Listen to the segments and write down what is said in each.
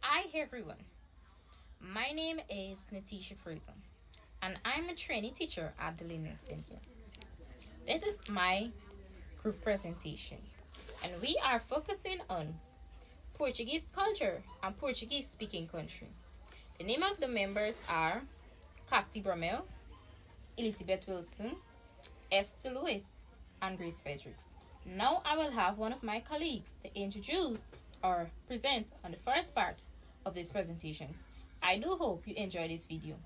Hi everyone, my name is Natisha Fraser and I'm a trainee teacher at the Learning Center. This is my group presentation and we are focusing on Portuguese culture and Portuguese speaking country. The name of the members are Cassie Bramel, Elizabeth Wilson, Esther Lewis, and Grace Fredericks. Now I will have one of my colleagues to introduce or present on the first part of this presentation. I do hope you enjoy this video.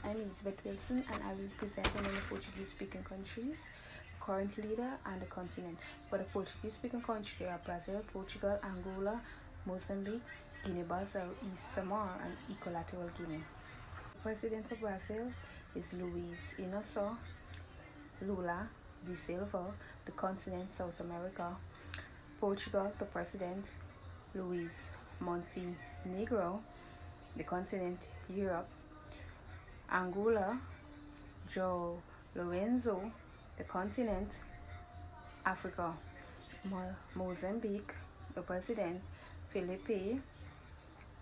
I'm Elizabeth Wilson and I will be presenting on the Portuguese speaking countries, current leader and the continent. For the Portuguese speaking countries, there are Brazil, Portugal, Angola, Mozambique, Guinea-Bissau, East Timor and Equatorial Guinea. The president of Brazil is Luiz Inácio Lula da Silva, the continent South America. Portugal, the president Luiz Montenegro, the continent Europe. Angola, João Lorenzo, the continent Africa. Mozambique, the president Felipe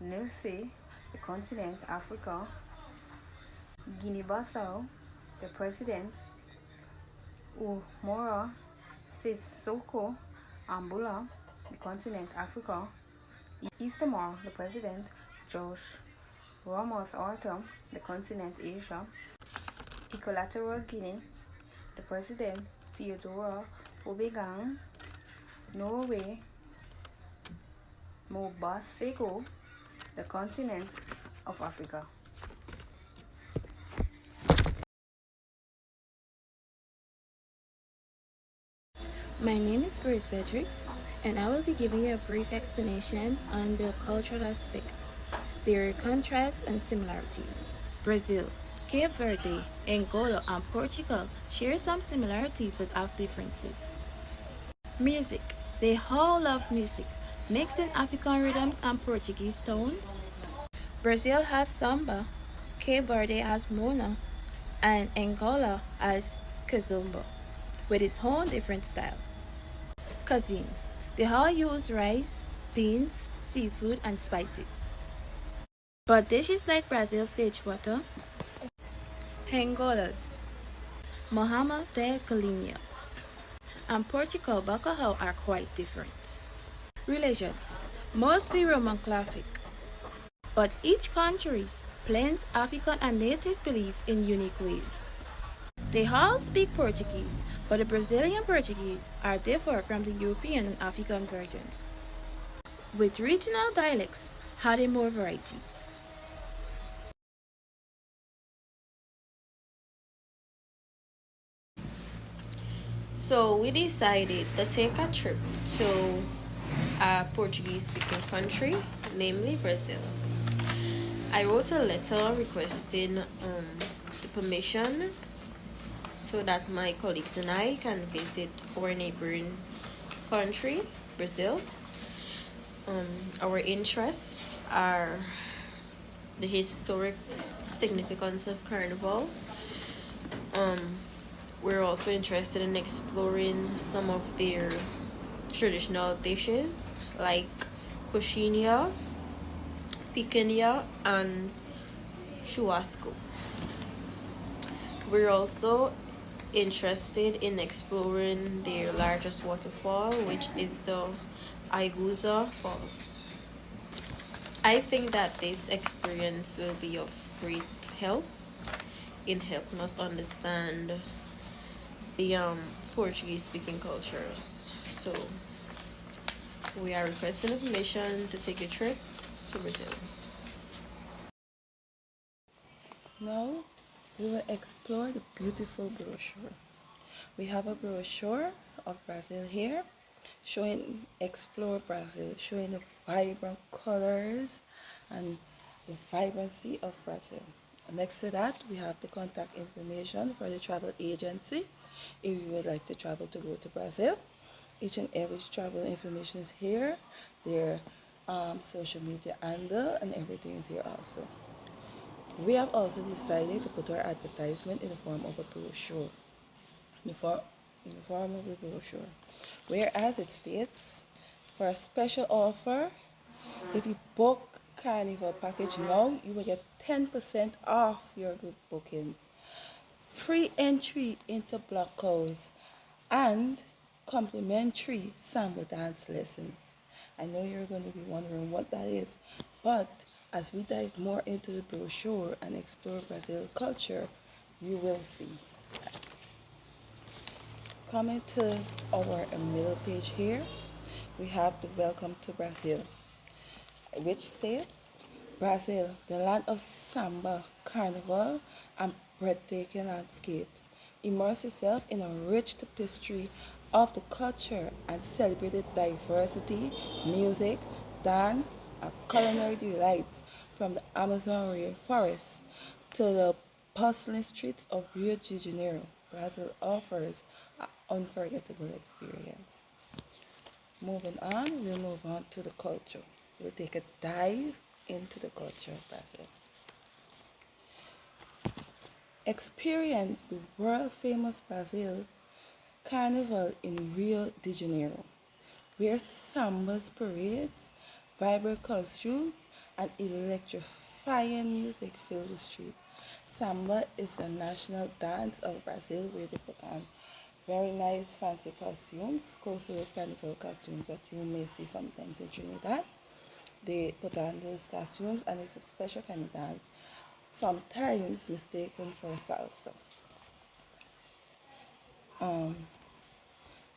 Nyusi, the continent Africa. Guinea-Bissau, the president Umaro Sissoko Ambula, the continent Africa. East Timor, the president Josh Ramos Horta, the continent Asia. Equatorial Guinea, the president Theodora Obiang, Norway. Mobaseko, the continent of Africa. My name is Grace Fredericks, and I will be giving you a brief explanation on the cultural aspect, their contrasts and similarities. Brazil, Cape Verde, Angola, and Portugal share some similarities but have differences. Music, they all love music, mixing African rhythms and Portuguese tones. Brazil has samba, Cape Verde has mona, and Angola has kizomba, with its own different style. Cuisine, they all use rice, beans, seafood, and spices. But dishes like Brazil fish water, Angola's Mahama de Galinha, and Portugal bacalhau are quite different. Religions, mostly Roman Catholic, but each country blends African and native belief in unique ways. They all speak Portuguese, but the Brazilian Portuguese are different from the European and African versions, with regional dialects adding more varieties. So we decided to take a trip to a Portuguese speaking country, namely Brazil. I wrote a letter requesting the permission so that my colleagues and I can visit our neighboring country, Brazil. Our interests are the historic significance of Carnival. We're also interested in exploring some of their traditional dishes like coxinha, picanha, and churrasco. We're also interested in exploring their largest waterfall, which is the Iguazu Falls. I think that this experience will be of great help in helping us understand the Portuguese speaking cultures. So we are requesting permission to take a trip to Brazil. Now we will explore the beautiful brochure. We have a brochure of Brazil here showing Explore Brazil, showing the vibrant colors and the vibrancy of Brazil. Next to that, we have the contact information for the travel agency if you would like to travel to go to Brazil. Each and every travel information is here. Their social media handle and everything is here also. We have also decided to put our advertisement in the form of a brochure. In the form of a brochure. Whereas it states, For a special offer, if you book Carnival package now, you will get 10% off your group bookings, free entry into blockhouse, and complimentary samba dance lessons. I know you're going to be wondering what that is, but as we dive more into the brochure and explore Brazil culture, you will see. Coming to our middle page here, we have the Welcome to Brazil, which states Brazil, the land of samba, carnival, and breathtaking landscapes. Immerse yourself in a rich tapestry of the culture and celebrate its diversity, music, dance, and culinary delights from the Amazon rainforest to the bustling streets of Rio de Janeiro. Brazil offers an unforgettable experience. Moving on, we'll move on to the culture. We'll take a dive into the culture of Brazil. Experience the world famous Brazil Carnival in Rio de Janeiro, where samba's parades, vibrant costumes, and electrifying music fill the street. Samba is the national dance of Brazil, where they put on very nice fancy costumes, close to those carnival costumes that you may see sometimes in Trinidad. They put on those costumes and it's a special kind of dance, sometimes mistaken for salsa.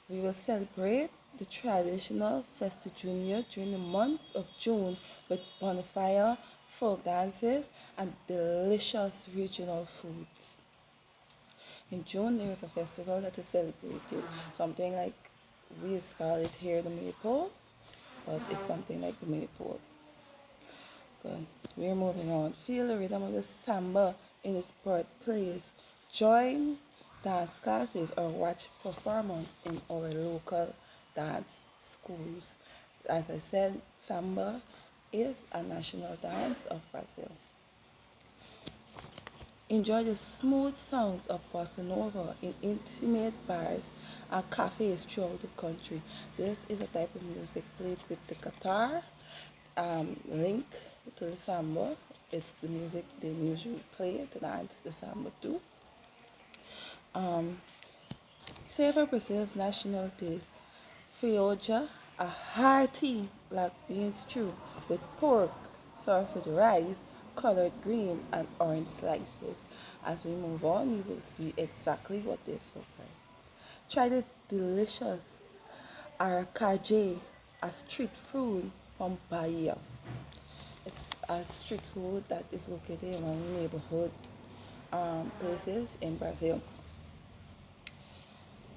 We will celebrate the traditional Festa Junior during the month of June with bonfire, folk dances, and delicious regional foods. In June, there is a festival that is celebrated, something like we call it here the Maypole, but it's something like the Maypole. Good. We're moving on. Feel the rhythm of the samba in its birthplace. Join dance classes or watch performance in our local dance schools. As I said, samba is a national dance of Brazil. Enjoy the smooth sounds of bossa nova in intimate bars and cafes throughout the country. This is a type of music played with the guitar, link to the samba. It's the music they usually play to dance the samba too. Um, Savor Brazil's national dish, feijoa, a hearty black bean stew with pork served with rice, colored green, and orange slices. As we move on, you will see exactly what this looks like. Try the delicious aracajé, a street food from Bahia. It's a street food that is located in one neighborhood places in Brazil.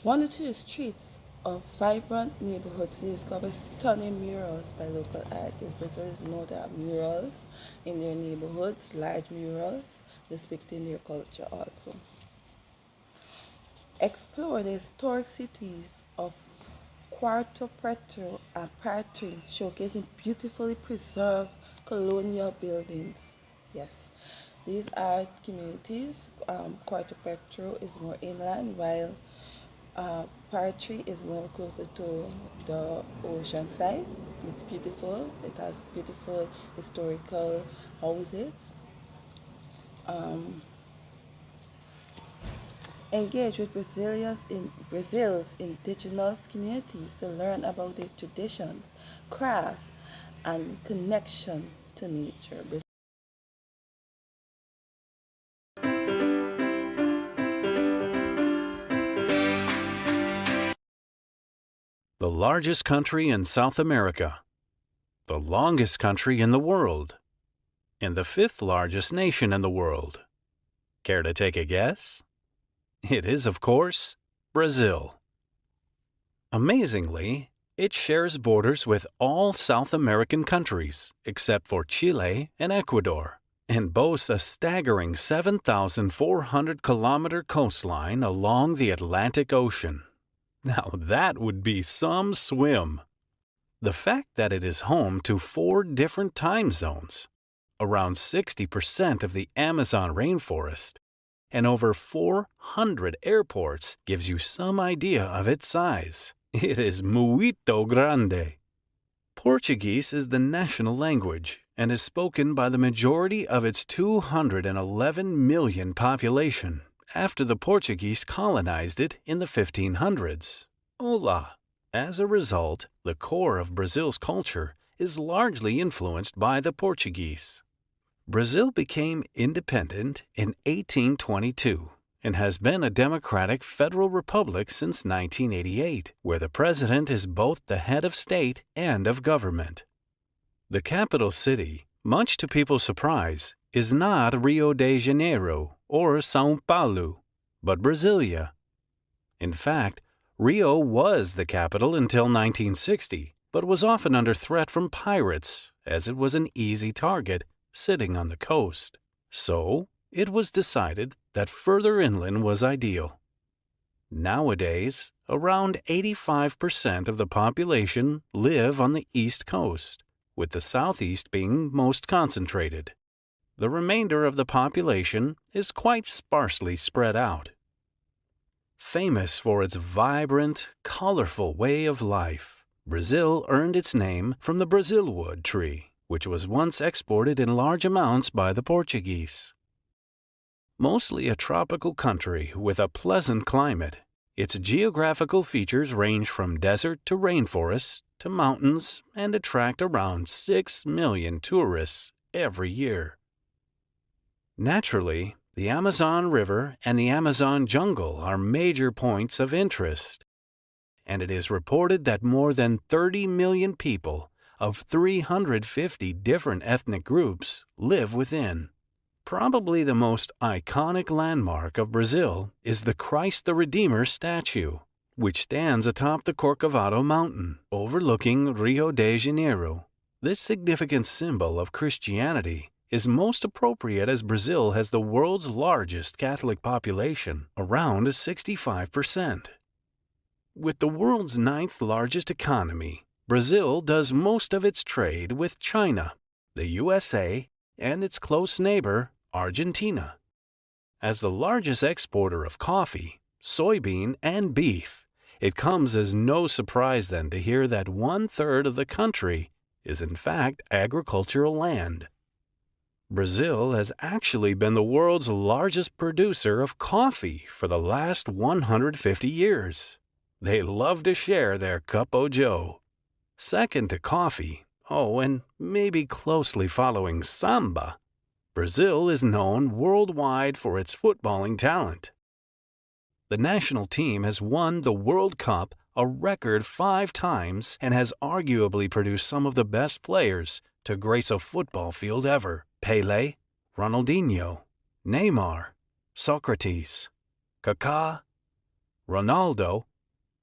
Wander to the streets of vibrant neighborhoods to discover stunning murals by local artists. Brazilians know there are murals in their neighborhoods, large murals depicting their culture also. Explore the historic cities of Quarto Preto and Patri, showcasing beautifully preserved colonial buildings. Yes, these are communities. Quarto Petro is more inland, while Partry is more closer to the ocean side. It's beautiful. It has beautiful historical houses. Um, Engage with Brazil's indigenous communities to learn about their traditions, craft, and connection to nature. The largest country in South America, the longest country in the world, and the fifth largest nation in the world. Care to take a guess? It is, of course, Brazil. Amazingly, it shares borders with all South American countries except for Chile and Ecuador, and boasts a staggering 7,400-kilometer coastline along the Atlantic Ocean. Now that would be some swim. The fact that it is home to 4 different time zones, around 60% of the Amazon rainforest, and over 400 airports gives you some idea of its size. It is muito grande. Portuguese is the national language and is spoken by the majority of its 211 million population after the Portuguese colonized it in the 1500s. Olá! As a result, the core of Brazil's culture is largely influenced by the Portuguese. Brazil became independent in 1822 and has been a democratic federal republic since 1988, where the president is both the head of state and of government. The capital city, much to people's surprise, is not Rio de Janeiro or São Paulo, but Brasilia. In fact, Rio was the capital until 1960, but was often under threat from pirates, as it was an easy target sitting on the coast. So, it was decided that further inland was ideal. Nowadays, around 85% of the population live on the east coast, with the southeast being most concentrated. The remainder of the population is quite sparsely spread out. Famous for its vibrant, colorful way of life, Brazil earned its name from the Brazil wood tree, which was once exported in large amounts by the Portuguese. Mostly a tropical country with a pleasant climate, its geographical features range from desert to rainforests to mountains and attract around 6 million tourists every year. Naturally, the Amazon River and the Amazon jungle are major points of interest, and it is reported that more than 30 million people of 350 different ethnic groups live within. Probably the most iconic landmark of Brazil is the Christ the Redeemer statue, which stands atop the Corcovado mountain, overlooking Rio de Janeiro. This significant symbol of Christianity is most appropriate as Brazil has the world's largest Catholic population, around 65%. With the world's ninth largest economy, Brazil does most of its trade with China, the USA, and its close neighbor, Argentina. As the largest exporter of coffee, soybean, and beef, it comes as no surprise then to hear that 1/3 of the country is in fact agricultural land. Brazil has actually been the world's largest producer of coffee for the last 150 years. They love to share their cup o' joe. Second to coffee, and maybe closely following samba, Brazil is known worldwide for its footballing talent. The national team has won the World Cup a record 5 times and has arguably produced some of the best players to grace a football field ever. Pelé, Ronaldinho, Neymar, Socrates, Kaká, Ronaldo.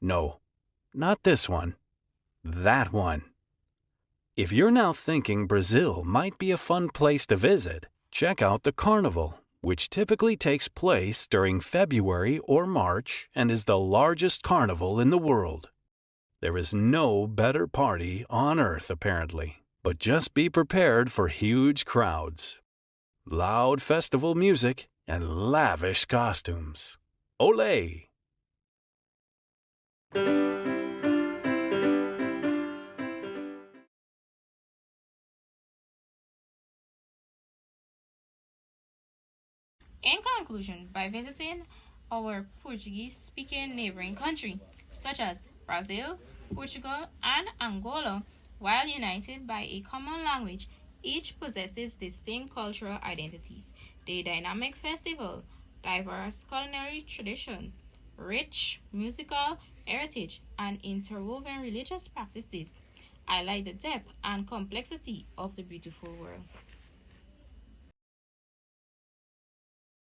No, not this one. That one. If you're now thinking Brazil might be a fun place to visit, check out the Carnival, which typically takes place during February or March and is the largest carnival in the world. There is no better party on earth, apparently, but just be prepared for huge crowds, loud festival music, and lavish costumes. Olé! In conclusion, by visiting our Portuguese-speaking neighboring country, such as Brazil, Portugal, and Angola, while united by a common language, each possesses distinct cultural identities. The dynamic festival, diverse culinary tradition, rich musical heritage, and interwoven religious practices highlight the depth and complexity of the beautiful world.